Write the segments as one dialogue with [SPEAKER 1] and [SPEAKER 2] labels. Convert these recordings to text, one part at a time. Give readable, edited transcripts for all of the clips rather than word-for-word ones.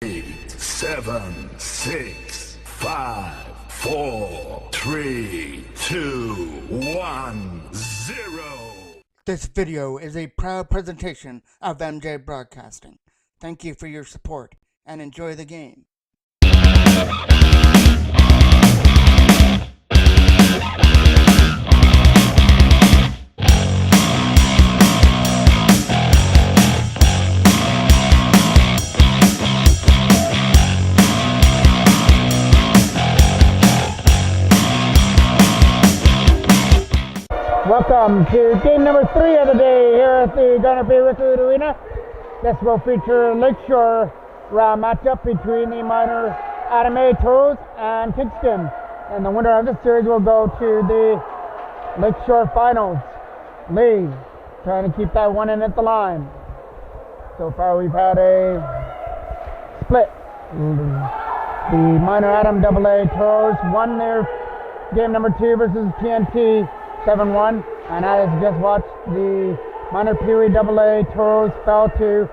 [SPEAKER 1] 8, 7, 6, 5, 4, 3, 2, 1, 0.
[SPEAKER 2] This video is a proud presentation of MJ Broadcasting. Thank you for your support and enjoy the game. Welcome to game number 3 of the day here at the Gunner Bay Wickwood Arena. This will feature a Lakeshore round matchup between the minor Adam A. Toros and Kingston. And the winner of this series will go to the Lakeshore Finals. Lee trying to keep that one in at the line. So far we've had a split. The minor Adam AA Toros won their game number 2 versus TNT 7-1, and as just watched, the minor Pee-wee AA Toros fell to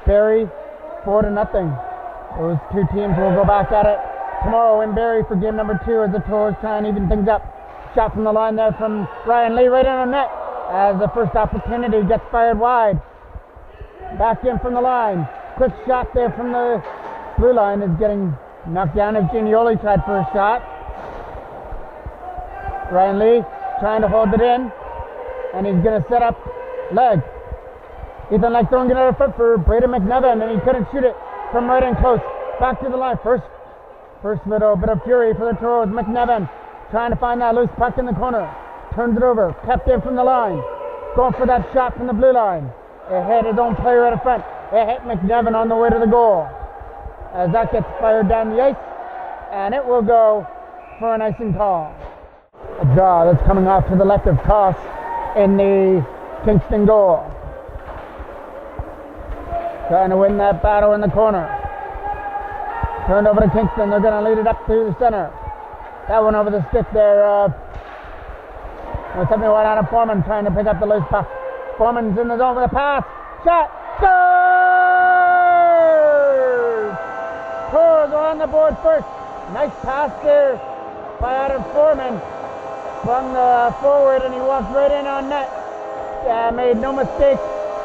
[SPEAKER 2] Barrie 4-0. Those two teams will go back at it tomorrow in Barrie for game number 2 as the Toros try and even things up. Shot from the line there from Ryan Lee right in on net as the first opportunity gets fired wide. Back in from the line. Quick shot there from the blue line is getting knocked down as Ginioli tried for a shot. Ryan Lee trying to hold it in, and he's going to set up leg. Ethan like throwing it out of front for Braden McNevin, and he couldn't shoot it from right in close. Back to the line. First little bit of fury for the Toros. McNevin trying to find that loose puck in the corner. Turns it over. Kept in from the line. Going for that shot from the blue line. It hit his own player out of front. It hit McNevin on the way to the goal. As that gets fired down the ice, and it will go for an icing call. A draw that's coming off to the left of Toss in the Kingston goal. Trying to win that battle in the corner. Turned over to Kingston. They're going to lead it up through the center. That one over the stick there. There's something went out of Foreman trying to pick up the loose puck. Foreman's in the zone with a pass. Shot. Scores! Toros are on the board first. Nice pass there by Adam Foreman. Swung forward and he walked right in on net. Made no mistake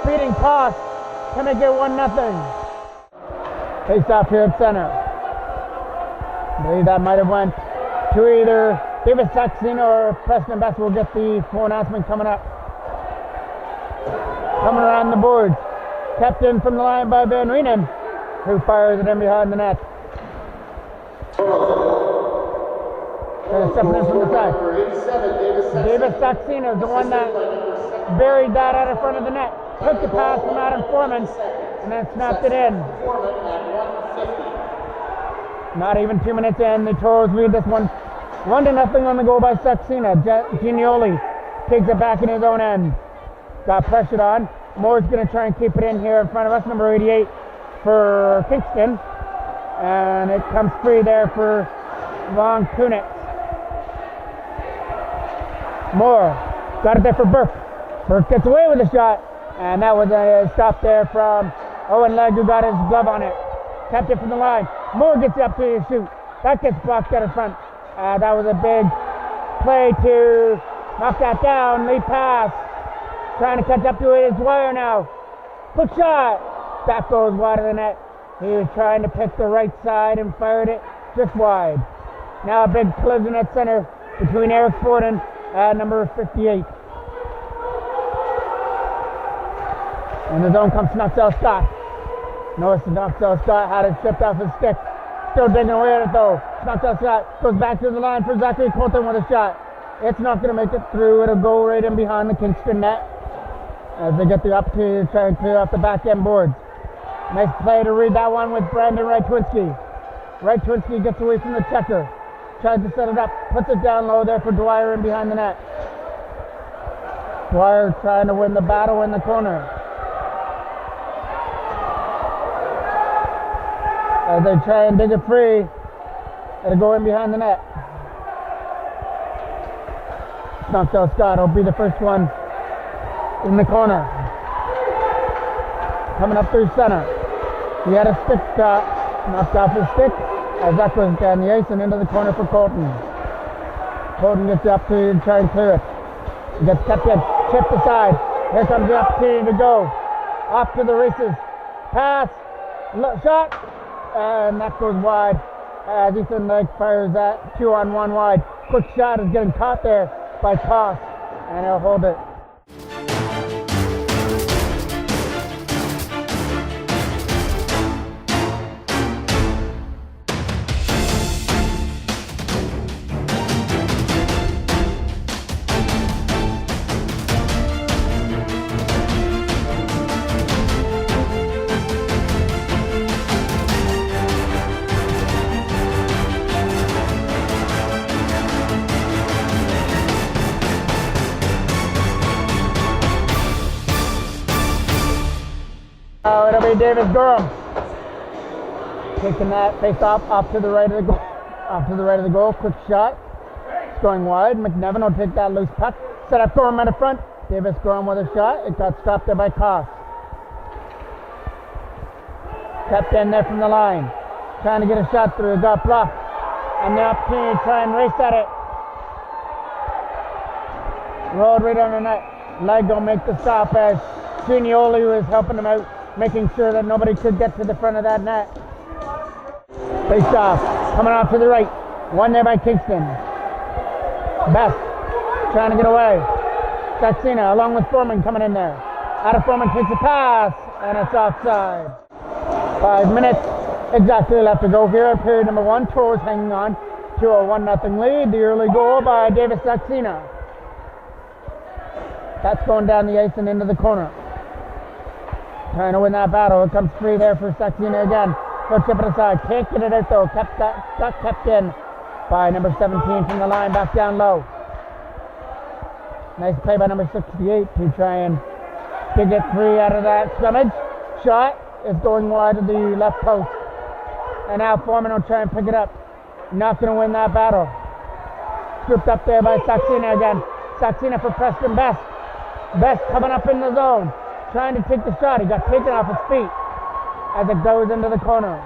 [SPEAKER 2] beating Toss to make it 1-0. Face off here at center. I believe that might have went to either David Saxon or Preston Best. Will get the full announcement coming up. Coming around the boards. Kept in from the line by Van Reenen, who fires it in behind the net. Stepping in from the side. David Saxena is the one that buried that out in front of the net. Took the pass from Adam Foreman and then snapped it in. Not even 2 minutes in, the Toros lead this one 1-0 on the goal by Saxena. Ginioli takes it back in his own end. Got pressured on. Moore's going to try and keep it in here in front of us, number 88 for Kingston. And it comes free there for Von Kunitz. Moore got it there for Burke. Burke gets away with a shot, and that was a stop there from Owen Legg, who got his glove on it. Kept it from the line. Moore gets up to shoot. That gets blocked out in front. That was a big play to knock that down. Lee pass. Trying to catch up to it. It's Dwyer now. Quick shot. That goes wide of the net. He was trying to pick the right side and fired it just wide. Now a big collision at center between Eric Forden and number 58. In the zone comes Knoxell Scott. Notice Knoxell Scott had it stripped off his stick. Still digging away at it though. Knoxell Scott goes back to the line for Zachary Colton with a shot. It's not going to make it through. It'll go right in behind the Kingston net as they get the opportunity to try and clear off the back end boards. Nice play to read that one with Brandon Wright-Twinsky. Wright-Twinsky gets away from the checker. Tries to set it up, puts it down low there for Dwyer in behind the net. Dwyer trying to win the battle in the corner. As they try and dig it free, it'll go in behind the net. Knoxell Scott will be the first one in the corner. Coming up through center. He had a stick shot. Knocked off his stick as that goes down the ice and into the corner for Colton. Colton gets the opportunity to try and clear it. He gets kept in, chipped aside. Here comes the opportunity to go. Off to the races. Pass, shot, and that goes wide. As Ethan Lake fires that 2-on-1 wide. Quick shot is getting caught there by Koss, and he'll hold it. It'll be Davis Durham taking that face off to the right of the goal. Off to the right of the goal. Quick shot. It's going wide. McNevin will take that loose puck. Set up Gorham at the front. Davis Gorham with a shot. It got stopped there by Koss. Kept in there from the line. Trying to get a shot through. It got blocked. And the opportunity to try and race at it. Rolled right on the net. Lego make the stop as Gignoli was helping him out, making sure that nobody could get to the front of that net. Face off, coming off to the right. One there by Kingston. Best trying to get away. Saxena along with Foreman coming in there. Adam Foreman takes a pass, and it's offside. 5 minutes exactly left to go here. Period number 1. Toros hanging on to a 1-0 lead. The early goal by Davis Saxena. That's going down the ice and into the corner. Trying to win that battle. It comes free there for Saxena again. He'll tip it aside. Can't get it out though. Got kept in by number 17 from the line. Back down low. Nice play by number 68 to try and dig it free out of that scrimmage. Shot is going wide to the left post. And now Foreman will try and pick it up. Not going to win that battle. Scooped up there by Saxena again. Saxena for Preston Best. Best coming up in the zone. Trying to take the shot. He got taken off his feet as it goes into the corner.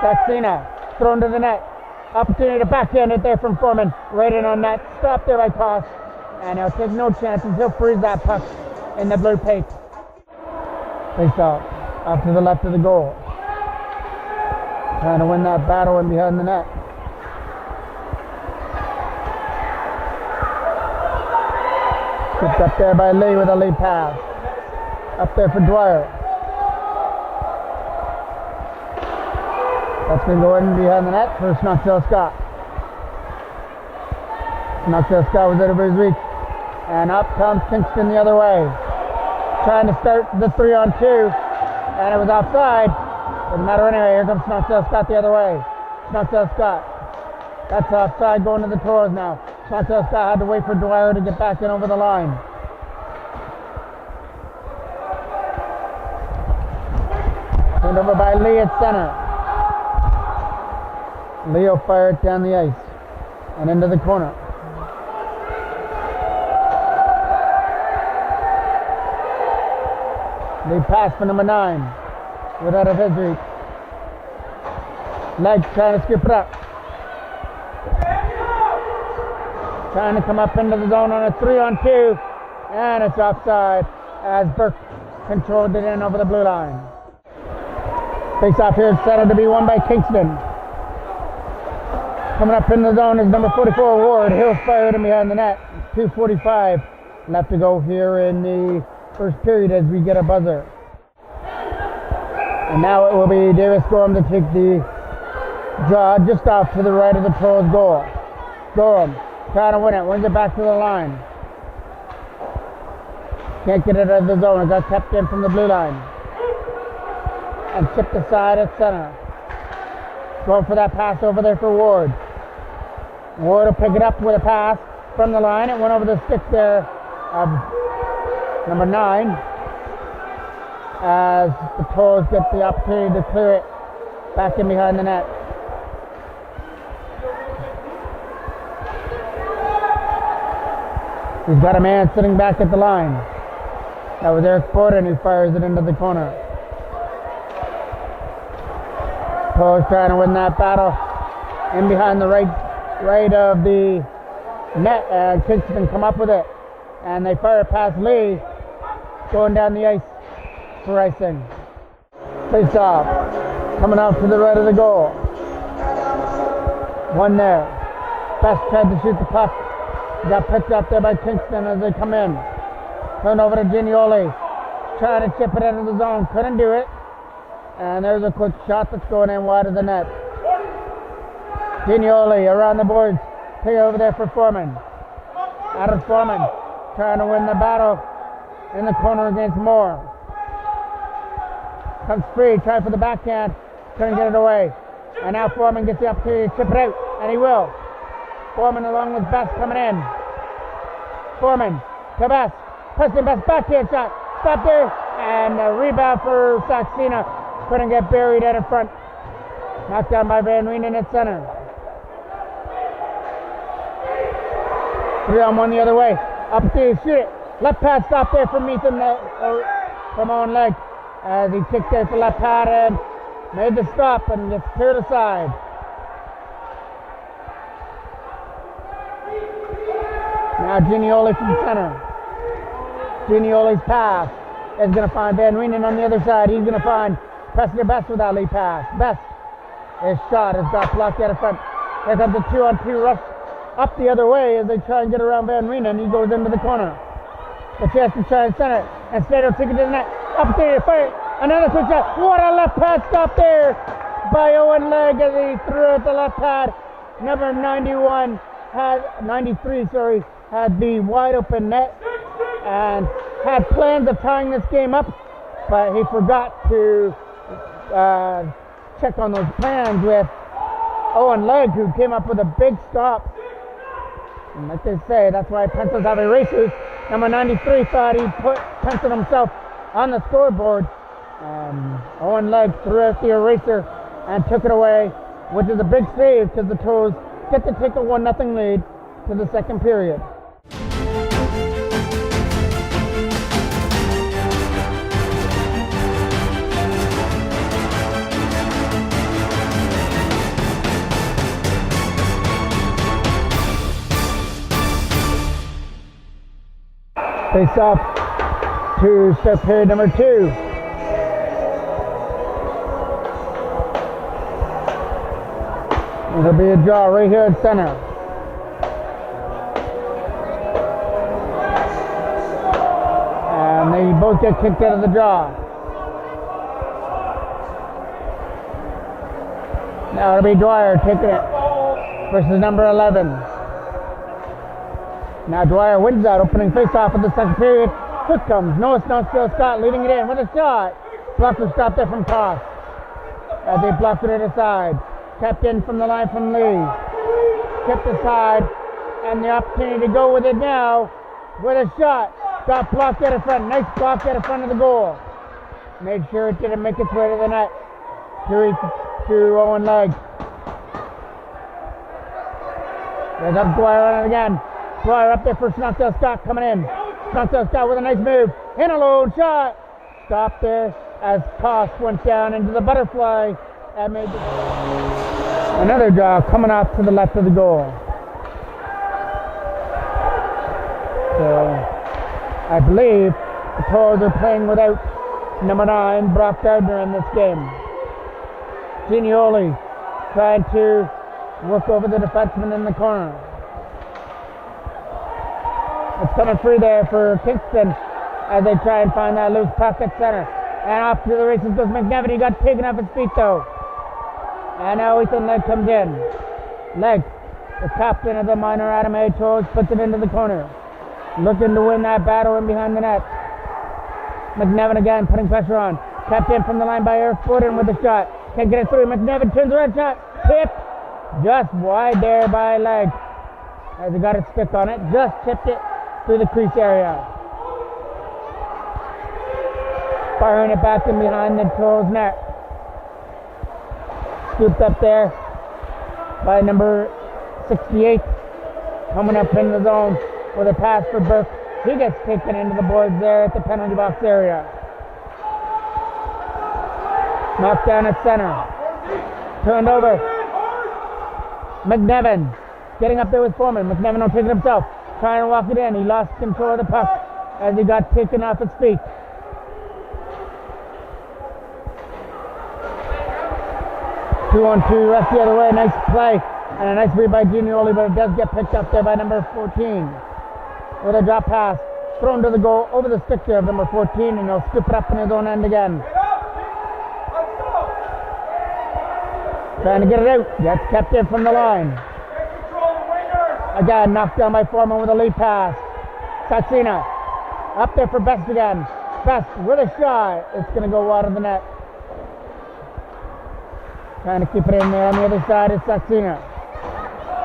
[SPEAKER 2] Saxena thrown to the net. Opportunity to backhand it there from Foreman. Right in on net. Stopped there by Koss. And he'll take no chances. He'll freeze that puck in the blue paint. Face off to the left of the goal. Trying to win that battle in behind the net. Picked up there by Lee with a lead pass. Up there for Dwyer. That's going to go in behind the net for Snoxdale Scott. Snoxdale Scott was out of his reach. And up comes Kingston the other way. Trying to start the 3-on-2. And it was offside. Doesn't matter anyway. Here comes Snoxdale Scott the other way. Snoxdale Scott. That's offside going to the Toros now. Snoxdale Scott had to wait for Dwyer to get back in over the line. Turned over by Lee at center. Leo fired down the ice and into the corner. Lee pass for number 9. With out of his reach. Legs trying to skip it up. Trying to come up into the zone on a 3-on-2. And it's offside as Burke controlled it in over the blue line. Face off here, center to be won by Kingston. Coming up in the zone is number 44, Ward. He'll fire it in behind the net. 2:45 left to go here in the first period as we get a buzzer. And now it will be Davis Gorham to take the draw just off to the right of the Toros goal. Gorham trying to win it, wins it back to the line. Can't get it out of the zone. It got kept in from the blue line. And chipped aside at center. Going for that pass over there for Ward. Ward will pick it up with a pass from the line. It went over the stick there of number 9. As the Toros get the opportunity to clear it back in behind the net. He's got a man sitting back at the line. That was Eric Borden who fires it into the corner. Toros trying to win that battle in behind the right of the net, and Kingston come up with it, and they fire it past Lee, going down the ice for icing. Face off, coming out to the right of the goal. One there. Best tried to shoot the puck. Got picked up there by Kingston as they come in. Turn over to Ginioli, trying to chip it into the zone, couldn't do it. And there's a quick shot that's going in wide of the net. Ginioli around the boards, take it over there for Foreman. Adam Foreman trying to win the battle in the corner against Moore. Comes free, try for the backhand, couldn't get it away. And now Foreman gets the opportunity to chip it out, and he will. Foreman along with Best coming in. Foreman to Best, pressing Best backhand shot, stop there, and a rebound for Saxena. Couldn't get buried out in front. Knocked down by Van Reenen at center. 3-on-1 the other way. Up to shoot it. Left pad stop there from Ethan, from Owen Legg. As he kicked there for left pad and made the stop and just cleared aside. Now Ginioli from center. Ginioli's pass is going to find Van Reenen on the other side. He's going to find Preston Best with that lead pass. Best, his shot has got blocked out of front. Here comes a 2-on-2 rush up the other way as they try and get around Van Reenen. He goes into the corner. The chance to try and center. And Slater took it to the net. Opportunity to fire. Another quick shot. What a left pad stop there by Owen Legg as he threw it the left pad. Number 93, had the wide open net and had plans of tying this game up, but he forgot to check on those plans with Owen Legg, who came up with a big stop. And like they say, that's why pencils have erasers. Number 93 thought he penciled himself on the scoreboard. Owen Legg threw out the eraser and took it away, which is a big save because the Toros get to take a 1-0 lead to the second period. Face off to start period number 2. It'll be a draw right here at center. And they both get kicked out of the draw. Now it'll be Dwyer taking it versus number 11. Now Dwyer wins that opening face-off of the second period. Quick comes Noah Snowstill Scott leading it in with a shot. Blocker stopped there from Toss. As they blocked it aside. Kept in from the line from Lee. Kept aside. And the opportunity to go with it now with a shot. Got blocked out of front. Nice block out of front of the goal. Made sure it didn't make its way to the net. To Owen Legg. There's up Dwyer on it again. Dwyer up there for Snockdale Scott coming in. Snockdale Scott with a nice move. In a low shot. Stopped there as Toss went down into the butterfly and made another draw coming off to the left of the goal. So I believe the Toros are playing without number 9, Brock Gardner, in this game. Ginioli trying to work over the defenseman in the corner. It's coming free there for Kingston as they try and find that loose puck at center. And off to the races goes McNevin. He got taken off his feet though. And now Ethan Legg comes in. Legg, the captain of the minor Adam A. Toros, puts it into the corner. Looking to win that battle in behind the net. McNevin again putting pressure on. Kept in from the line by Eric Forden with the shot. Can't get it through. McNevin turns around shot. Tipped. Just wide there by Legg. As he got a stick on it. Just tipped it through the crease area. Firing it back in behind the Toros net. Scooped up there by number 68. Coming up in the zone with a pass for Burke. He gets taken into the boards there at the penalty box area. Knocked down at center. Turned over. McNevin getting up there with Foreman. McNevin will take it himself. Trying to walk it in. He lost control of the puck as he got taken off his feet. Two on two, rest the other way. Nice play and a nice read by Ginioli, but it does get picked up there by number 14. With a drop pass, thrown to the goal over the stick there of number 14, and he'll scoop it up in his own end again. Trying to get it out. Gets kept in from the line. Again, knocked down by Foreman with a lead pass. Satsina up there for Best again. Best with a shot. It's going to go wide of the net. Trying to keep it in there on the other side is Satsina.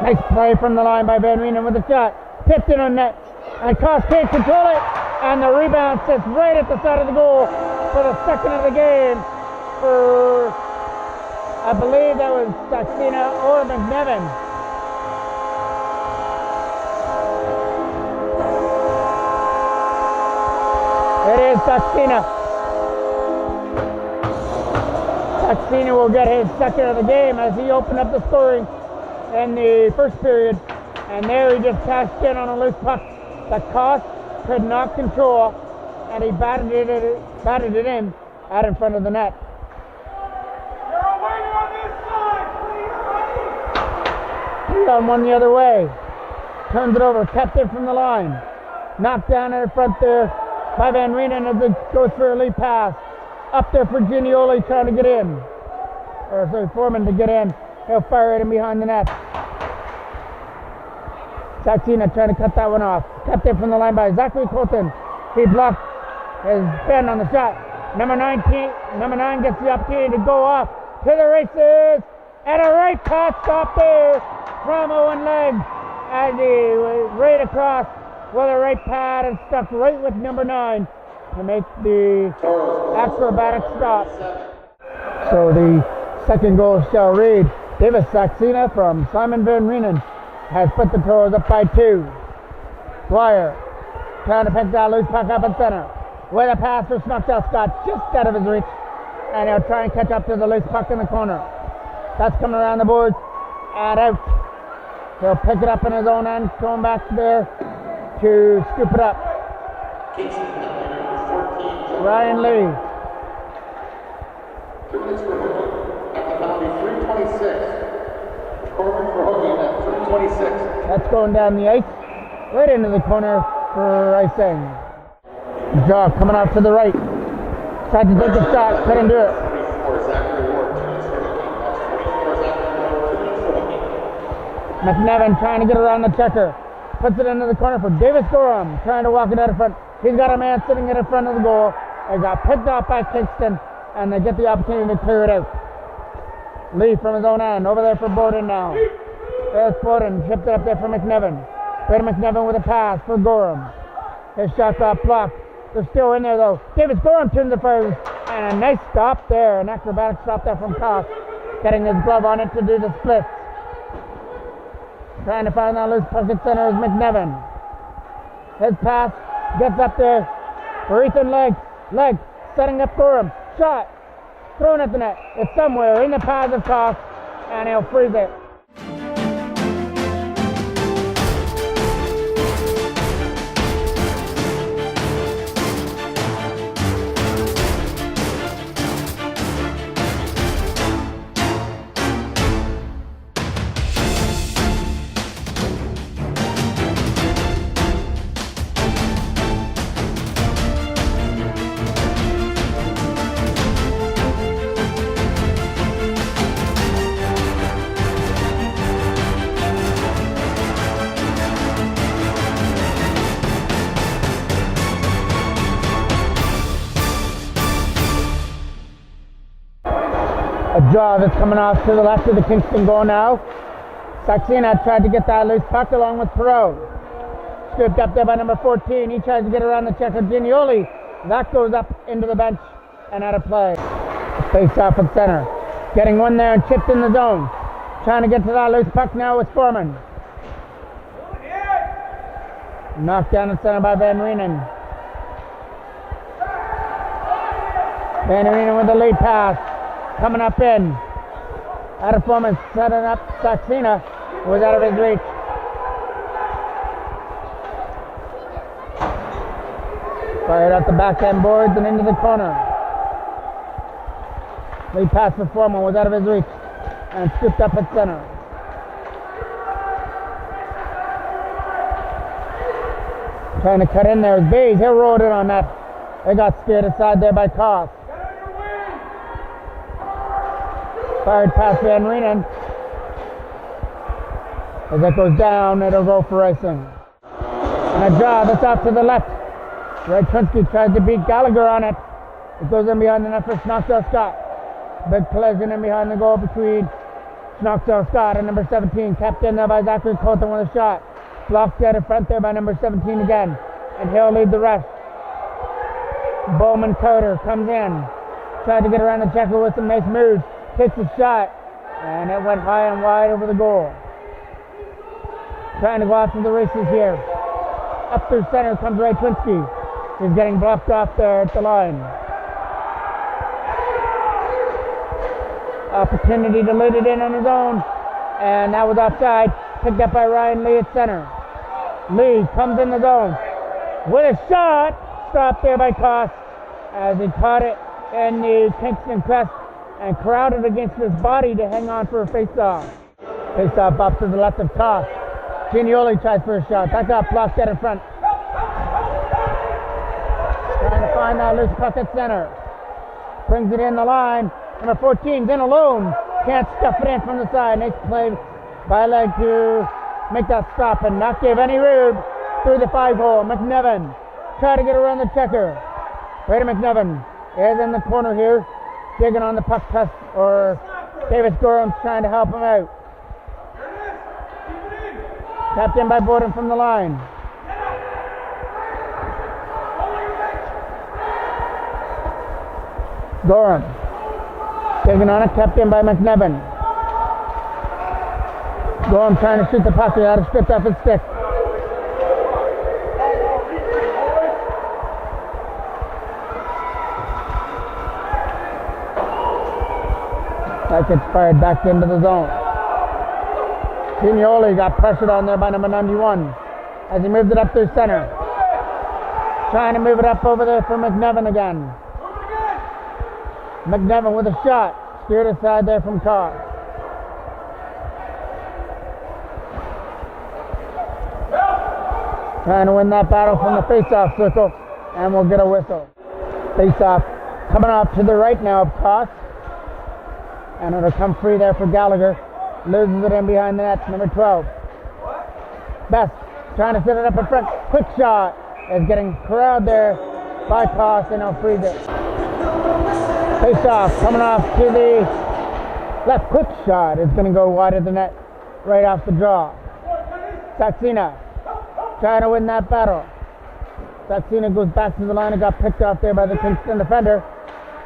[SPEAKER 2] Nice play from the line by Van Reenen with a shot. Tipped in on net. And Koss can't control it. And the rebound sits right at the side of the goal for the second of the game for, I believe that was Satsina or McNevin. It is Satsina. Satsina will get his second of the game as he opened up the scoring in the first period. And there he just cashed in on a loose puck that Koss could not control, and he batted it in out in front of the net. He's on one the other way. Turns it over, kept it from the line. Knocked down in front there by Van Reenen as it goes for a lead pass. Up there for Ginioli trying to get in. Or sorry, Foreman to get in. He'll fire it in behind the net. Satsina trying to cut that one off. Kept it from the line by Zachary Colton. He blocked his bend on the shot. Number 9 gets the opportunity to go off to the races. And a right pass stop there from Owen Legg as he was right across with a right pad and stuck right with number 9 to make the acrobatic stop. So the second goal shall read, Davis Satsina from Simon Van Reenen has put the Toros up by 2. Dwyer trying to pick that loose puck up in center. With a pass for Snuckdale Scott just out of his reach. And he'll try and catch up to the loose puck in the corner. That's coming around the boards and out. He'll pick it up in his own end, going back there to scoop it up.
[SPEAKER 3] Kingston, number 14.
[SPEAKER 2] Ryan Lee.
[SPEAKER 3] 2 minutes for hooking. At the penalty, 3:26. Corman for hooking at 3:26.
[SPEAKER 2] That's going down the ice, right into the corner for icing. Jaw coming out to the right. Tried to take the shot, couldn't do it.
[SPEAKER 3] 44, Zachary Ward. 2 minutes for hooking. That's 44, Zachary Ward. 2 minutes for hooking.
[SPEAKER 2] McNevin trying to get around the checker. Puts it into the corner for Davis Gorham, trying to walk it out in front. He's got a man sitting in front of the goal. It got picked up by Kingston, and they get the opportunity to clear it out. Lee from his own end, over there for Bowden now. There's Bowden, chipped it up there for McNevin. Brady McNevin with a pass for Gorham. His shot got blocked. They're still in there though. Davis Gorham turns the fire, and a nice stop there, an acrobatic stop there from Koss, getting his glove on it to do the splits. Trying to find that loose puck at center is McNevin. His pass gets up there for Ethan Legg. Legg setting up Gorham. Shot. Thrown at the net. It's somewhere in the path of Koss, and he'll freeze it. A draw that's coming off to the left of the Kingston goal now. Satsina tried to get that loose puck along with Perot. Scooped up there by number 14. He tries to get around the checker. Ginioli. That goes up into the bench and out of play. Face off at center. Getting one there and chipped in the zone. Trying to get to that loose puck now with Foreman. Knocked down at center by Van Reenen. Van Reenen with the lead pass. Coming up in. Out of form and setting up Saxena was out of his reach. Fired out the backhand boards and into the corner. Lead pass for Foreman was out of his reach and scooped up at center. Trying to cut in there is Bays. He'll roll it in on that. They got scared aside there by Koss. Fired past Van Reenen. As that goes down, it'll go for icing. And a draw that's off to the left. Rajczynski tries to beat Gallagher on it. It goes in behind the net for Schnoxell Scott. Big collision in behind the goal between Schnoxell Scott and number 17. Captain by Zachary Colton with a shot. Blocked out in front there by number 17 again. And he'll lead the rush. Bowman Coder comes in. Tried to get around the checker with some nice moves. Takes a shot. And it went high and wide over the goal. Trying to go after the races here. Up through center comes Rajczynski. He's getting blocked off there at the line. Opportunity to lead it in on his own. And that was offside. Picked up by Ryan Lee at center. Lee comes in the zone with a shot. Stopped there by Koss as he caught it in the Kingston crest and crowded against his body to hang on for a face-off. Face-off up to the left of Koss. Ginioli tries for a shot. That got blocked out in front. Trying to find that loose puck at center. Brings it in the line. Number 14's in alone. Can't stuff it in from the side. Nice play by leg to make that stop and not give any room through the 5-hole. McNevin try to get around the checker. Brady McNevin is in the corner here, digging on the puck test, or Davis Gorham's trying to help him out. Tapped in by Borden from the line. Gorham taking on it, kept in by McNevin. Gorham trying to shoot the puck, out of stripped off his stick. That gets fired back into the zone. Ginioli got pressured on there by number 91 as he moved it up through center. Trying to move it up over there for McNevin again. McNevin with a shot. Steered aside there from Carr. Trying to win that battle from the face-off circle, and we'll get a whistle. Face-off coming off to the right now of Koss. And it'll come free there for Gallagher. Loses it in behind the net, number 12. Best trying to set it up in front. Quick shot is getting corralled there by Koss, and he'll freeze it. Face off, coming off to the left. Quick shot is going to go wide of the net, right off the draw. Saxena trying to win that battle. Saxena goes back to the line and got picked off there by the Kingston defender.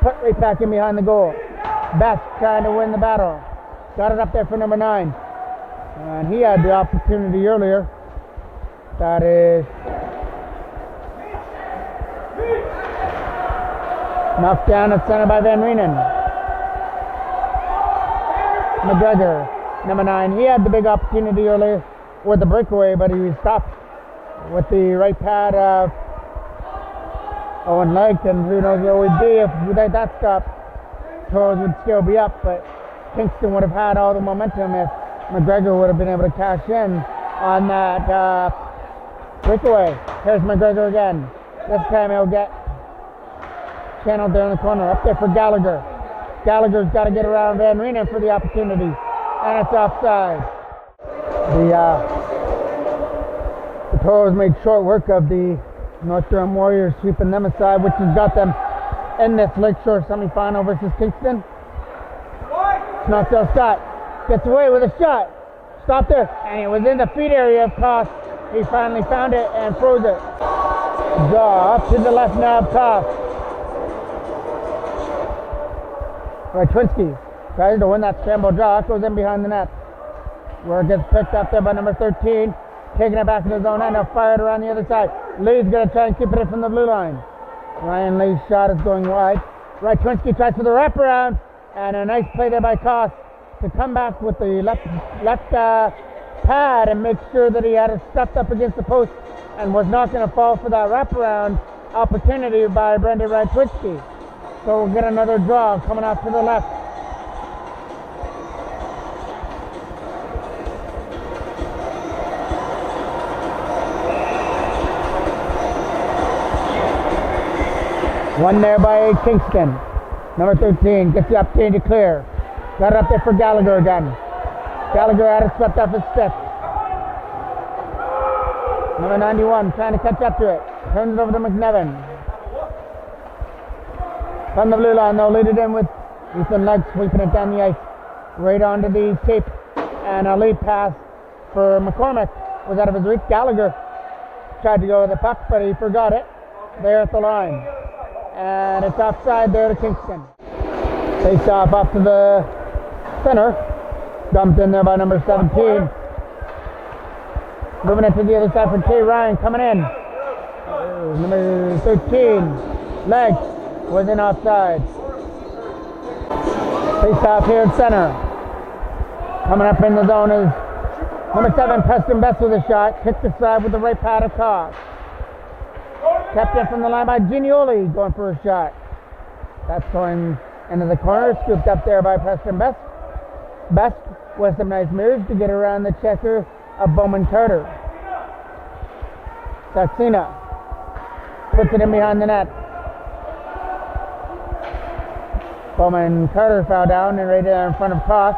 [SPEAKER 2] Put right back in behind the goal. Best trying to win the battle. Got it up there for number 9. And he had the opportunity earlier. That is knocked down at center by Van Reenen. McGregor, number 9. He had the big opportunity earlier with the breakaway, but he was stopped with the right pad of Owen Lake, and who knows where we'd be if without that stop. Toros would still be up, but Kingston would have had all the momentum if McGregor would have been able to cash in on that breakaway. Here's McGregor again. This time he'll get channeled there in the corner. Up there for Gallagher. Gallagher's got to get around Van Reenen for the opportunity. And it's offside. The Toros made short work of the North Durham Warriors, sweeping them aside, which has got them in this Lakeshore semifinal versus Kingston. Schnoxell Scott gets away with a shot. Stopped there, and it was in the feet area of Koss. He finally found it and froze it. Draw up to the left now of Koss. Rajczynski tries to win that scramble draw. It goes in behind the net, where it gets picked up there by number 13. Taking it back in his own end. He'll fire it around the other side. Lee's going to try and keep it in from the blue line. Ryan Lee's shot is going wide. Rajczynski tries for the wraparound. And a nice play there by Koss to come back with the left pad and make sure that he had it stuffed up against the post and was not going to fall for that wraparound opportunity by Brendan Radwitsky. So we'll get another draw coming out to the left. One there by Kingston. Number 13 gets the opportunity to clear. Got it up there for Gallagher again. Gallagher had it swept off his stick. Number 91 trying to catch up to it. Turns it over to McNevin. From the blue line, they'll lead it in with Ethan Legg sweeping it down the ice. Right onto the tape. And a lead pass for McCormick was out of his reach. Gallagher tried to go with the puck, but he forgot it there at the line. And it's offside there to Kingston. Face off to the center. Dumped in there by number 17. Moving it to the other side for T. Ryan coming in. Number 13. Leg was in offside. Face off here at center. Coming up in the zone is number 7, Preston Best with a shot. Kicked aside with the right pad across. Kept in from the line by Ginioli going for a shot. That's going into the corner. Scooped up there by Preston Best. Best with some nice moves to get around the checker of Bowman Carter. Saxena puts it in behind the net. Bowman Carter fell down and right there in front of Koss.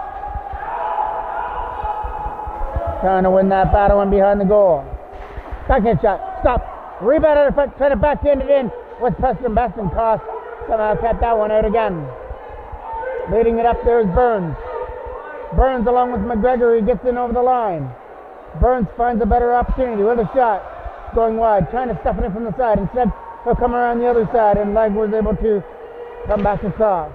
[SPEAKER 2] Trying to win that battle in behind the goal. Backhand shot. Stop. Rebound out of front. Trying to backhand it in with Preston Best and Koss. Somehow kept that one out again. Leading it up there is Burns. Burns along with McGregor. He gets in over the line. Burns finds a better opportunity with a shot. Going wide. Trying to stuff it in from the side. Instead, he'll come around the other side. And Legg was able to come back across.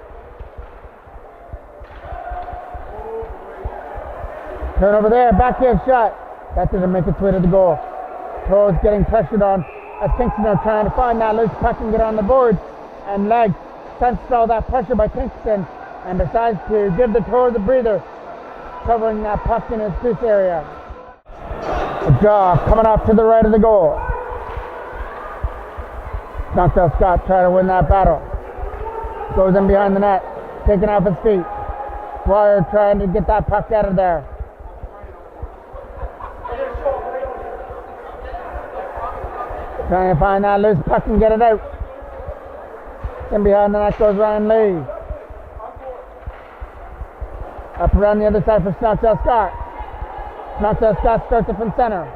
[SPEAKER 2] Turnover there. Backhand shot. That doesn't make its way to the goal. Toros getting pressured on as Kingston are trying to find that loose puck and get on the board. And Legg sensed all that pressure by Kingston and decides to give the Toros a breather, covering that puck in his crease area. A draw coming off to the right of the goal. Knockdown Scott trying to win that battle. Goes in behind the net, taking off his feet. Dwyer trying to get that puck out of there. Trying to find that loose puck and get it out. In behind the net goes Ryan Lee. Up around the other side for Knockdown Scott. Knockdown Scott starts it from center.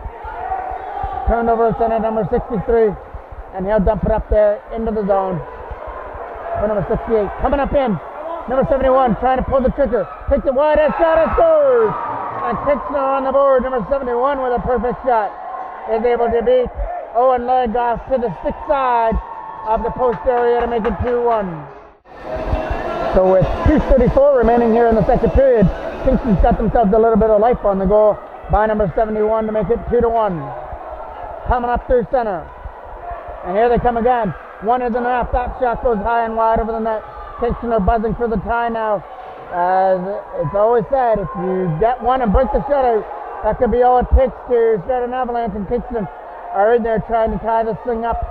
[SPEAKER 2] Turned over center number 63. And he'll dump it up there into the zone. For number 68. Coming up in. Number 71 trying to pull the trigger. Takes it wide and shot and scores! And Kingston on the board. Number 71 with a perfect shot. Is able to beat Owen Legg off to the stick side of the post area to make it 2-1. So with 2:34 remaining here in the second period, Kingston's got themselves a little bit of life on the goal by number 71 to make it 2-1. Coming up through center. And here they come again. One isn't enough. That shot goes high and wide over the net. Kingston are buzzing for the tie now. As it's always said, if you get one and break the shutout, that could be all it takes to start an avalanche, and Kingston are in there trying to tie this thing up.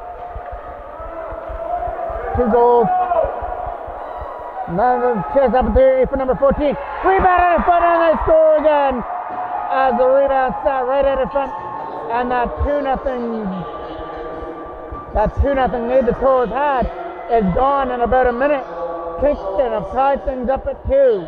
[SPEAKER 2] 2 goals. Another chance opportunity for number 14. Rebound out in front and they score again. As the rebound sat right out in front. And that 2-0 lead the Toros had is gone in about a minute. Kingston have tied things up at 2.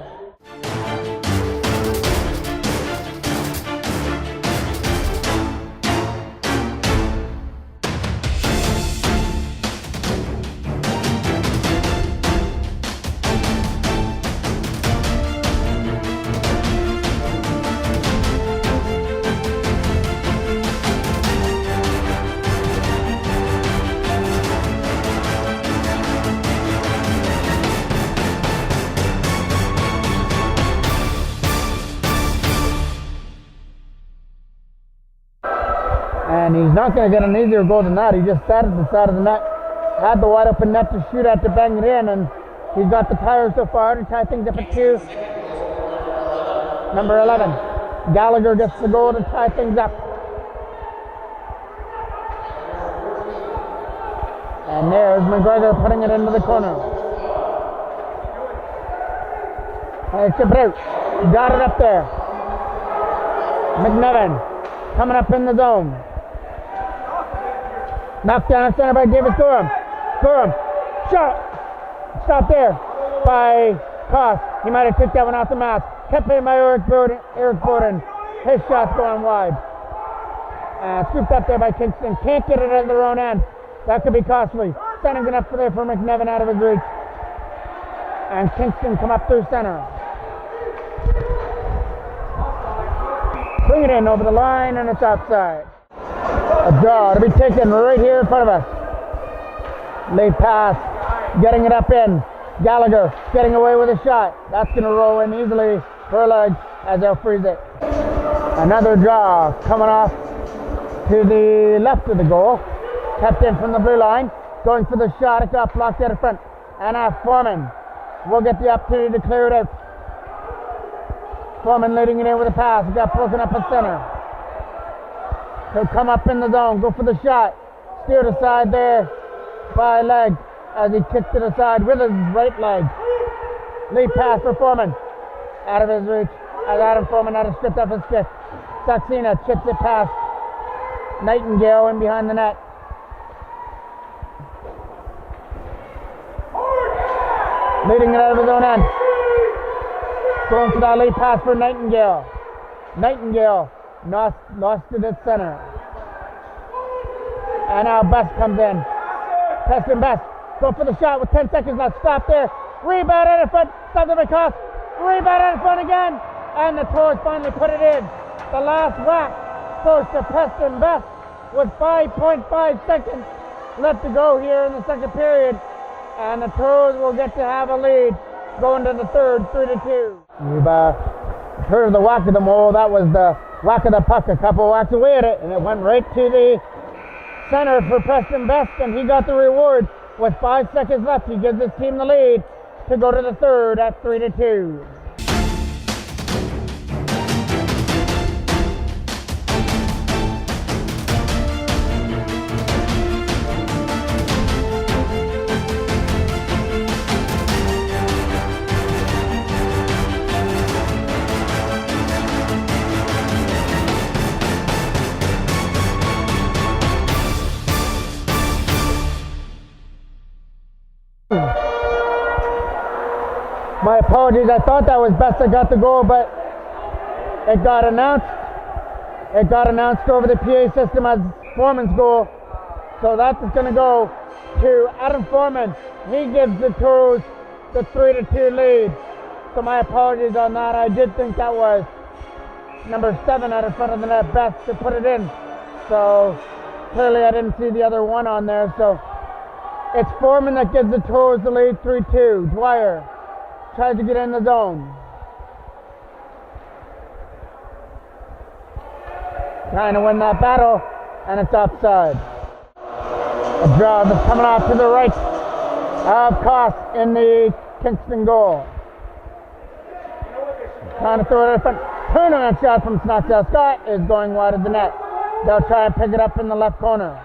[SPEAKER 2] And he's not going to get an easier goal than that. He just sat at the side of the net, had the wide open net to shoot at to bang it in, and he's got the tire so far to tie things up at 2. number 11. Gallagher gets the goal to tie things up. And there's McGregor putting it into the corner. And chip it out. Got it up there. McNevin coming up in the zone. Knocked down at center by David Gorham. Gorham. Shot. Stop there by Koss. He might have took that one off the mask. Kept in by Eric Borden. His shot's going wide. Scooped up there by Kingston. Can't get it at their own end. That could be costly. Sending it up there for McNevin out of his reach. And Kingston come up through center. Bring it in over the line, and it's outside. A draw to be taken right here in front of us. Late pass, getting it up in. Gallagher getting away with a shot. That's going to roll in easily for a leg as they'll freeze it. Another draw coming off to the left of the goal. Kept in from the blue line. Going for the shot. It got blocked out in front. And Foreman will get the opportunity to clear it out. Foreman leading it in with a pass. It got broken up at center. He'll come up in the zone. Go for the shot. Steered aside there by leg as he kicked it aside with his right leg. Lead pass for Foreman. Out of his reach. As Adam Foreman had it stripped off his stick. Saxena chips it past Nightingale in behind the net. Leading it out of his own end. Going for that late pass for Nightingale. Nightingale lost it at center. And now Best comes in. Preston Best. Go for the shot with 10 seconds left. Stop there. Rebound out in front. Something by Koss. Rebound out in front again. And the Toros finally put it in. The last whack goes to Preston Best with 5.5 seconds left to go here in the second period. And the Toros will get to have a lead going to the third, 3-2. You've heard the whack of the mole. That was the whack of the puck. A couple whacks away at it, and it went right to the center for Preston Best, and he got the reward with 5 seconds left. He gives his team the lead to go to the third at 3-2. My apologies, I thought that was Best that got the goal, but it got announced. It got announced over the PA system as Foreman's goal. So that's going to go to Adam Foreman. He gives the Toros the 3-2 lead. So my apologies on that. I did think that was number 7 out in front of the net, Best, to put it in. So clearly I didn't see the other one on there. So it's Foreman that gives the Toros the lead, 3-2. Dwyer tries to get in the zone. Trying to win that battle, and it's offside. A draw that's coming off to the right of Koss in the Kingston goal. Trying to throw it in front. Tournament shot from Snoxdale Scott is going wide of the net. They'll try and pick it up in the left corner.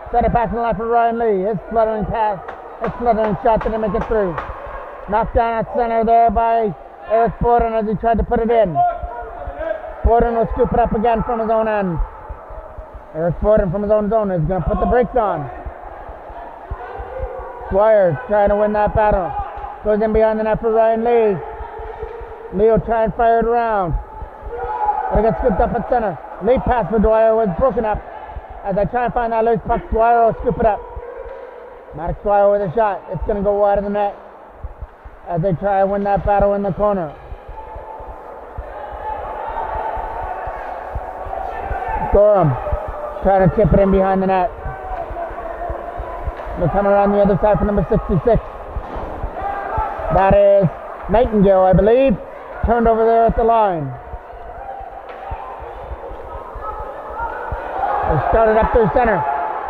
[SPEAKER 2] Set it back in the left for Ryan Lee. His fluttering pass, his fluttering shot didn't make it through. Knocked down at center there by Eric Borden as he tried to put it in. Borden will scoop it up again from his own end. Eric Borden from his own zone is going to put the brakes on. Dwyer trying to win that battle. Goes in behind the net for Ryan Lee. Lee will try and fire it around. But it gets scooped up at center. Late pass for Dwyer was broken up. As I try and find that loose puck, Dwyer will scoop it up. Maddox Dwyer with a shot. It's going to go wide of the net as they try and win that battle in the corner. Gorham trying to chip it in behind the net. They're coming around the other side for number 66. That is Nightingale, I believe. Turned over there at the line. They started up through center.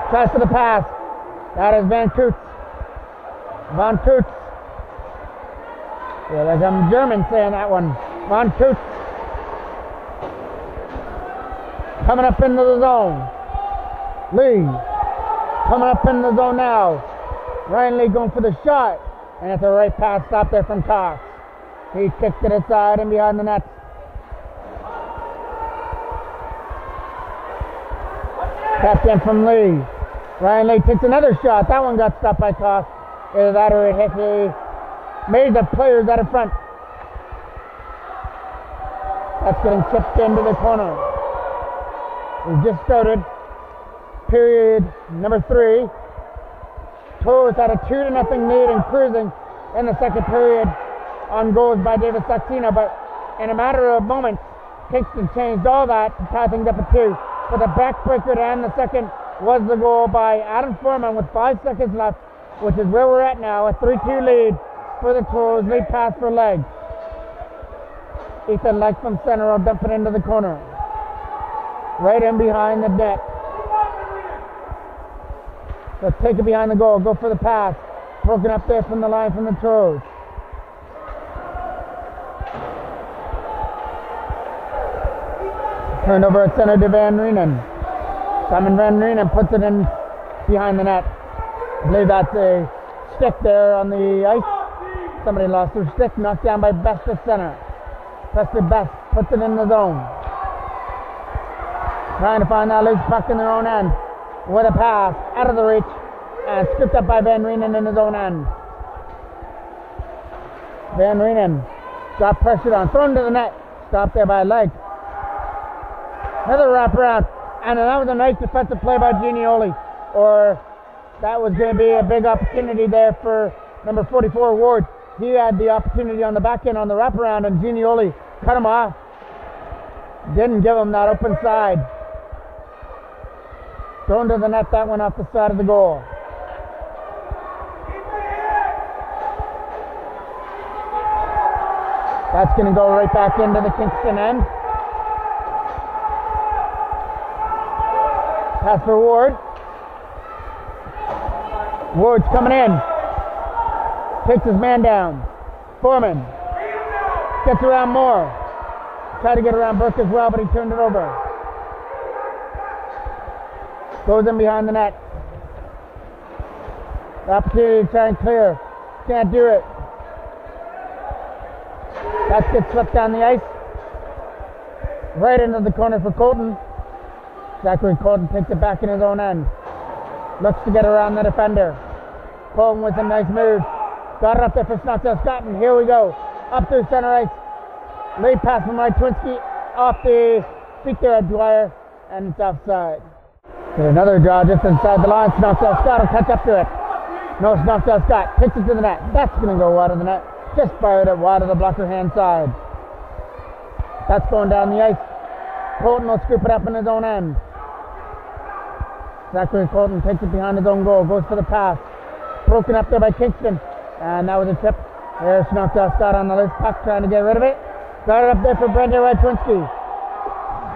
[SPEAKER 2] Tries for the pass. That is Van Coots. Van Coots. Yeah, like I'm German saying that one. Van Coots coming up into the zone. Lee coming up in the zone now. Ryan Lee going for the shot. And it's a right pass stop there from Cox. He kicked it aside and behind the net. Tapped in from Lee. Ryan Lee takes another shot. That one got stopped by Cox. Either that or it hit the major players out in front. That's getting chipped into the corner. We just started period number 3. Toros had a 2-0 lead and cruising in the second period on goals by David Saxena, but in a matter of moments, Kingston changed all that to tie things up at 2. But the backbreaker to end the second was the goal by Adam Foreman with 5 seconds left, which is where we're at now, a 3-2 lead for the Toros. Lead pass for Legg. Ethan Legg from center will dump it into the corner. Right in behind the net. Let's take it behind the goal. Go for the pass. Broken up there from the line from the Toros. Turned over at center to Van Reenen. Simon Van Reenen puts it in behind the net. I believe that's a stick there on the ice. Somebody lost their stick. Knocked down by Best at center. Preston Best puts it in the zone. Trying to find that loose puck in their own end. With a pass out of the reach and stripped up by Van Reenen in his own end. Van Reenen got pressured on, thrown to the net, stopped there by Legg. Another wraparound, and that was a nice defensive play by Ginioli, or that was going to be a big opportunity there for number 44 Ward. He had the opportunity on the back end on the wraparound, and Ginioli cut him off. Didn't give him that open side. Thrown to the net, that went off the side of the goal. That's going to go right back into the Kingston end. Pass for Ward. Ward's coming in. Takes his man down. Foreman gets around Moore. Tried to get around Burke as well, but he turned it over. Goes in behind the net. The opportunity to try and clear. Can't do it. That gets swept down the ice. Right into the corner for Colton. Zachary Colton takes it back in his own end. Looks to get around the defender. Colton with a nice move. Got it up there for Snoxdale Scott, and here we go. Up through center ice. Late pass from Mike Twinsky. Off the feet there at Dwyer, and it's offside. Another draw just inside the line. Snoxdale Scott will catch up to it. No, Snoxdale Scott takes it to the net. That's going to go wide of the net. Just fired it wide of the blocker hand side. That's going down the ice. Colton will scoop it up in his own end. Zachary Colton takes it behind his own goal. Goes for the pass. Broken up there by Kingston. And that was a tip. There's Snoxdale Scott on the loose puck trying to get rid of it. Got it up there for Brendan Redtwinsky.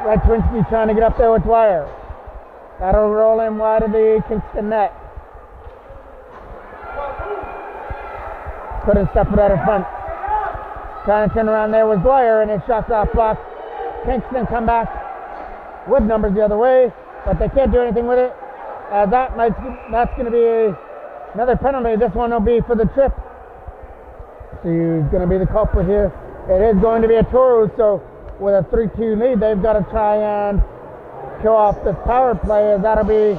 [SPEAKER 2] Redtwinsky trying to get up there with Dwyer. That'll roll in wide of the Kingston net. Couldn't step it out in front. Trying to turn around there was Dwyer, and his shot's off block. Kingston come back with numbers the other way, but they can't do anything with it. That's going to be another penalty. This one will be for the trip. So he's going to be the culprit here. It is going to be a Toros, so with a 3-2 lead, they've got to try and kill off this power play, as that'll be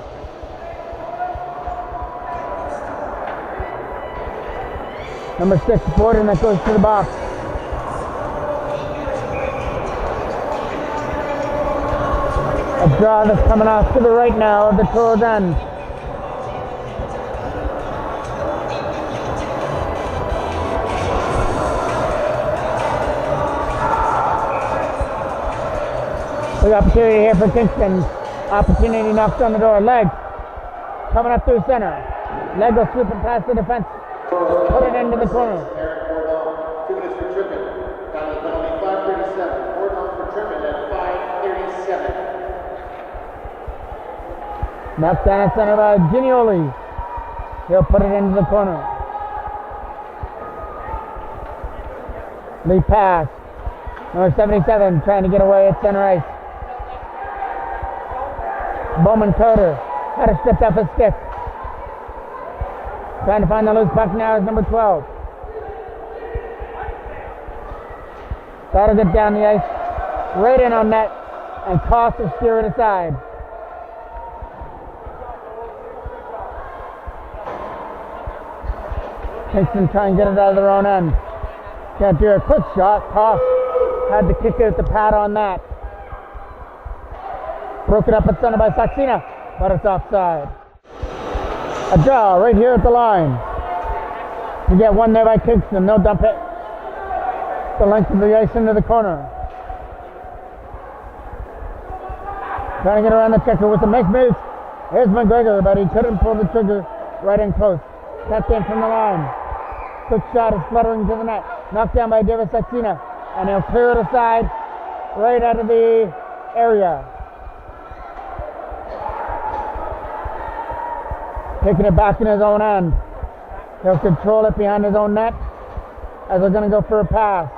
[SPEAKER 2] number 6, Borden, that goes to the box. A draw that's coming off to the right now of the Toros end. Big opportunity here for Kingston. Opportunity knocks on the door. Legg coming up through center. Legg will sweep it past the defense. Put it into the corner.
[SPEAKER 3] 2 minutes for tripping. Down to penalty 5:37. 4 down for tripping at 5:37.
[SPEAKER 2] Knocked down at center by Ginioli. He'll put it into the corner. Lead pass. Number 77 trying to get away at center ice. Bowman Carter had to step off his stick. Trying to find the loose puck now is number 12. That'll get down the ice, right in on net, and Cost to steer it aside. Kingston trying to get it out of their own end. Can't do a quick shot. Cost had to kick it at the pad on that. Broke it up at center by Saxena, but it's offside. A draw right here at the line. To get one there by Kingston. They'll dump it the length of the ice into the corner. Trying to get around the checker with some nice moves. Here's McGregor, but he couldn't pull the trigger right in close. Tapped in from the line. Quick shot is fluttering to the net. Knocked down by David Saxena. And he'll clear it aside right out of the area. Taking it back in his own end. He'll control it behind his own net as they're going to go for a pass.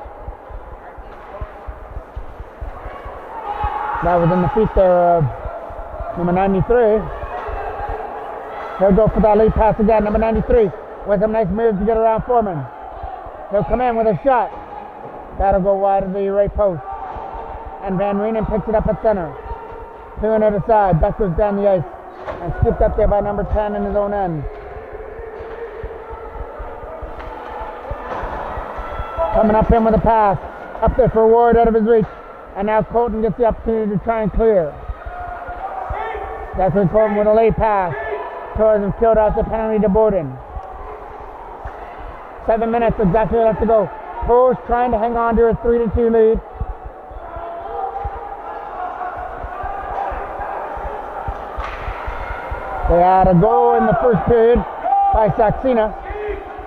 [SPEAKER 2] That was in the feet there of number 93. He'll go for that lead pass again, number 93, with some nice moves to get around Foreman. He'll come in with a shot. That'll go wide of the right post. And Van Reenen picks it up at center. Clearing it aside, Beck goes down the ice. And scooped up there by number 10 in his own end. Coming up in with a pass. Up there for Ward out of his reach. And now Colton gets the opportunity to try and clear. That's when Colton with a late pass. Toros have killed off the penalty to Bowden. 7 minutes exactly left to go. Toros trying to hang on to a 3-2 lead. They had a goal in the first period by Saxena,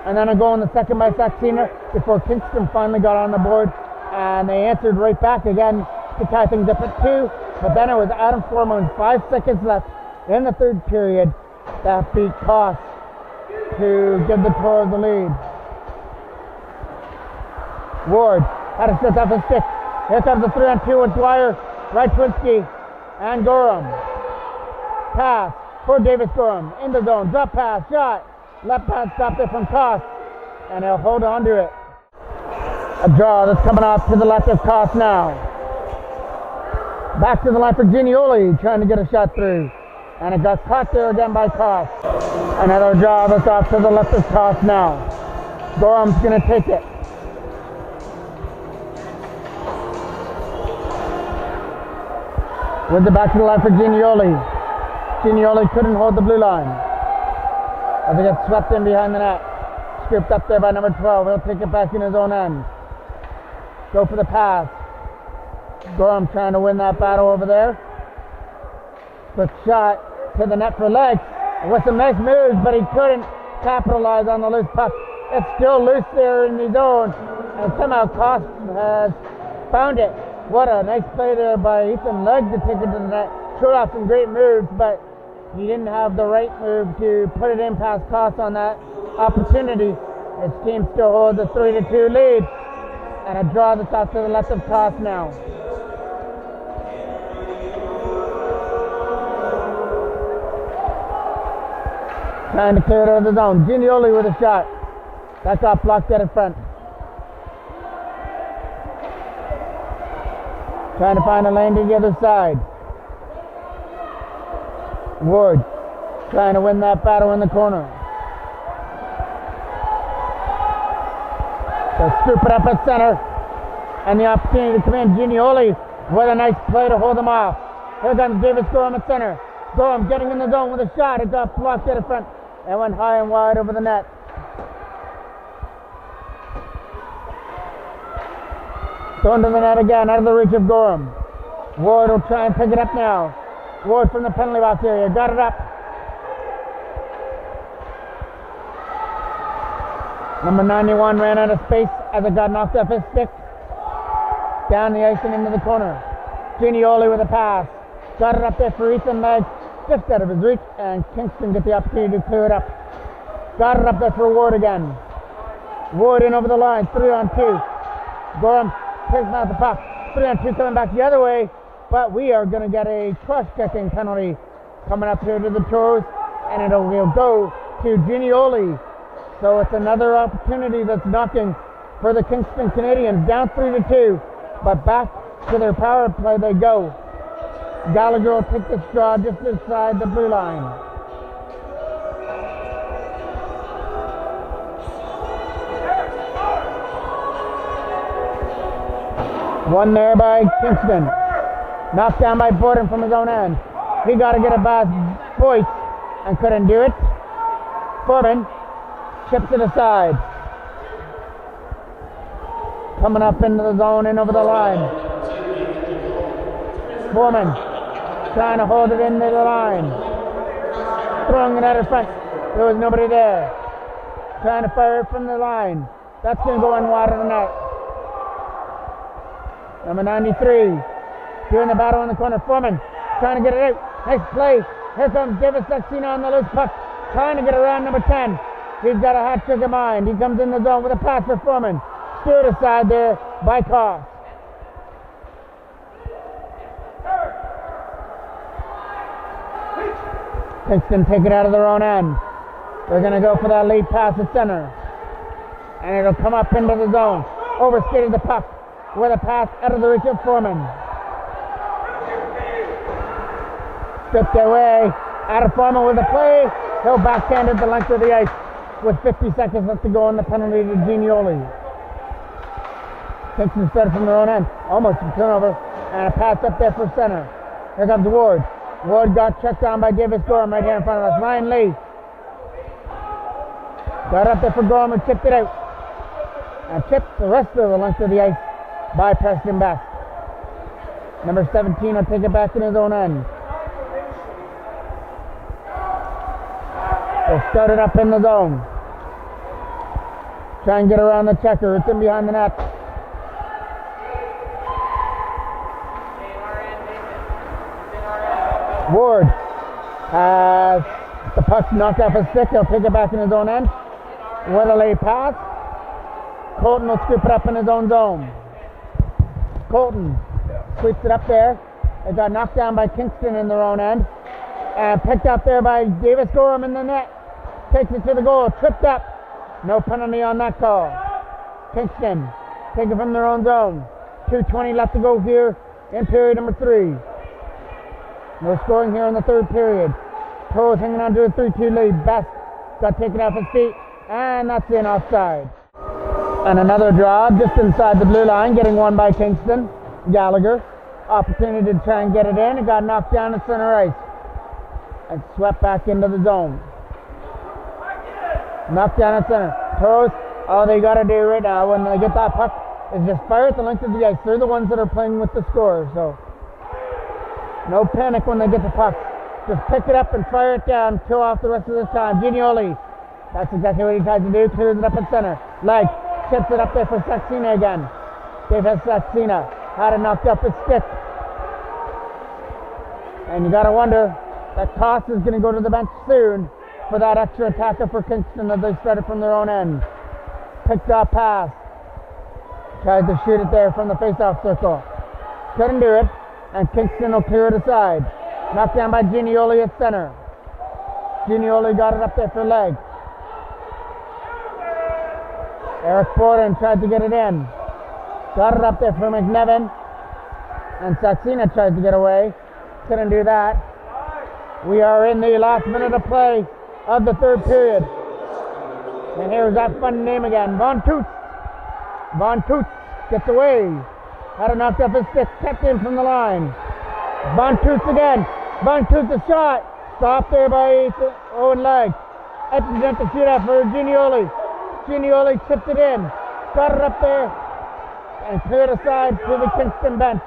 [SPEAKER 2] and then a goal in the second by Saxena before Kingston finally got on the board, and they answered right back again to tie things up at 2, but then it was Adam Foreman with 5 seconds left in the third period that beat Cost to give the Toros the lead. Ward had to set up his stick. Here comes the 3-on-2 with Dwyer, Radczynski, and Gorham. Pass for Davis Gorham in the zone, drop pass, shot, left pad stopped it from Cost, and he'll hold on to it. A draw that's coming off to the left of Cost now. Back to the line for Ginioli, trying to get a shot through, and it got caught there again by Cost. Another draw that's off to the left of Cost now. Gorham's going to take it. With the back to the line for Ginioli. Ginioli couldn't hold the blue line as it gets swept in behind the net. Scooped up there by number 12. He'll take it back in his own end. Go for the pass. Gorham trying to win that battle over there. Quick shot to the net for legs with some nice moves, but he couldn't capitalize on the loose puck. It's still loose there in the zone, and somehow Cost has found it. What a nice play there by Ethan Legg to take it to the net. Showed off some great moves, but he didn't have the right move to put it in past Cost on that opportunity. His team still holds a 3-2 lead, and a draw that's off to the left of Cost now. Trying to clear it out of the zone. Ginioli with a shot. That got blocked out in front. Trying to find a lane to the other side. Ward trying to win that battle in the corner. So scoop it up at center. And the opportunity to come in. Ginioli with a nice play to hold them off. Here comes Davis Gorham at center. Gorham getting in the zone with a shot. It got blocked out in front. And went high and wide over the net. Thrown to the net again, out of the reach of Gorham. Ward will try and pick it up now. Ward from the penalty box area, got it up. Number 91 ran out of space as it got knocked off his stick. Down the ice and into the corner. Ginioli with a pass. Got it up there for Ethan Legg, just out of his reach, and Kingston get the opportunity to clear it up. Got it up there for Ward again. Ward in over the line, 3-on-2. Gorham takes out the puck. 3-on-2 coming back the other way, but we are going to get a cross-checking penalty coming up here to the Toros, and will go to Ginioli. So it's another opportunity that's knocking for the Kingston Canadians, down 3-2, but back to their power play they go. Gallagher will take the straw just inside the blue line. One there by Kingston. Knocked down by Borden from his own end. He got to get it by Boyce and couldn't do it. Foreman chips it aside. Coming up into the zone and over the line. Foreman trying to hold it into the line. Throwing it at her front. There was nobody there. Trying to fire it from the line. That's going to go in wide of the net. Number 93 doing the battle in the corner. Foreman trying to get it out. Nice play. Here comes Davis Saxena on the loose puck. Trying to get around number 10. He's got a hat trick in mind. He comes in the zone with a pass for Foreman. Steered aside there by Koss. Kingston take it out of their own end. They're going to go for that lead pass at center. And it'll come up into the zone. Overskated the puck with a pass out of the reach of Foreman. Stripped away. Out of Foreman with the play. He'll backhand it the length of the ice with 50 seconds left to go on the penalty to Ginioli. Kingston started from their own end. Almost a turnover. And a pass up there for center. Here comes Ward. Ward got checked down by Davis Gorham right here in front of us. Ryan Lee. Got up there for Gorham and chipped it out. And chipped the rest of the length of the ice by Preston Best. Number 17 will take it back in his own end. They'll start it up in the zone. Try and get around the checker. It's in behind the net. Ward has the puck knocked off his stick. He'll take it back in his own end. With a late pass. Colton will scoop it up in his own zone. Colton sweeps it up there. It got knocked down by Kingston in their own end. And picked up there by Davis Gorham in the net. Takes it to the goal. Tripped up. No penalty on that call. Kingston take it from their own zone. 2:20 left to go here in period number 3. No scoring here in the third period. Toros hanging on to a 3-2 lead. Best got taken off his feet. And that's in offside. And another draw just inside the blue line. Getting won by Kingston. Gallagher. Opportunity to try and get it in. It got knocked down at center ice. And swept back into the zone. Knocked down at center. Toros, all they got to do right now when they get that puck is just fire at the length of the ice. They're the ones that are playing with the score. So no panic when they get the puck. Just pick it up and fire it down. Kill off the rest of this time. Ginioli. That's exactly what he tries to do. Clears it up at center. Leg. Chips it up there for Saxena again. Davis Saxena had it knocked up his stick. And you got to wonder that Koss is going to go to the bench soon for that extra attacker for Kingston as they started from their own end. Picked up pass. Tried to shoot it there from the face-off circle. Couldn't do it. And Kingston will clear it aside. Knocked down by Ginioli at center. Ginioli got it up there for leg. Eric Borden tried to get it in. Got it up there for McNevin. And Saxena tried to get away. Couldn't do that. We are in the last minute of play of the third period. And here's that fun name again. Von Toots. Von Toots gets away. Had it knocked off his stick. Kept in from the line. Von Toots again. Von Toots a shot. Stopped there by Owen Legg. Ettington to shoot out for Ginioli. Ginioli chipped it in. Got it up there. And cleared aside to the Kingston bench.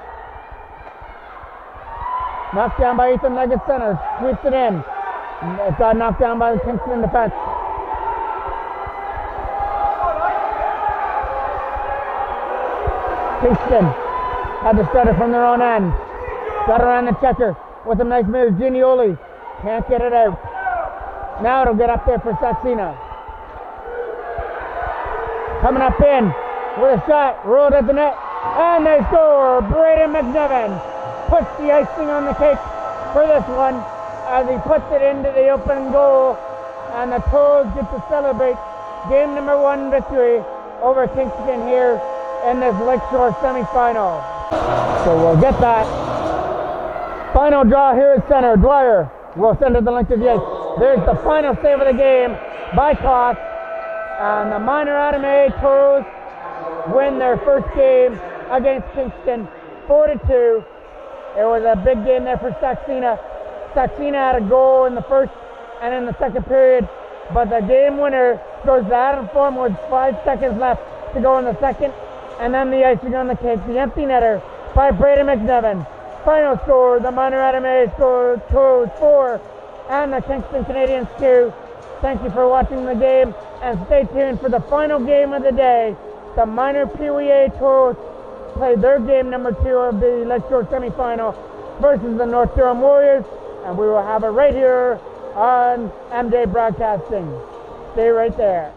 [SPEAKER 2] Knocked down by Ethan Legg at center. Sweeps it in. It got knocked down by the Kingston defense. Kingston had to start it from their own end. Got around the checker with a nice move. Ginioli can't get it out. Now it'll get up there for Saxena. Coming up in with a shot. Rolled at the net. And they score. Braden McNevin puts the icing on the cake for this one. as he puts it into the open goal, and the Toros get to celebrate game number 1 victory over Kingston here in this Lakeshore semi-final. So we'll get that. Final draw here at center. Dwyer will send it the length of the ice. There's the final save of the game by Koss, and the minor Adam A Toros win their first game against Kingston 4-2. It was a big game there for Saxena. Saxena had a goal in the first and in the second period, but the game winner goes to Adam Form with 5 seconds left to go in the second, and then the icing on the cake, the empty netter by Brady McNevin. Final score, the minor Adam A scored Toros 4 and the Kingston Canadians 2. Thank you for watching the game, and stay tuned for the final game of the day. The minor PWA Toros played their game number 2 of the Lakeshore semifinal versus the North Durham Warriors, and we will have it right here on MJ Broadcasting. Stay right there.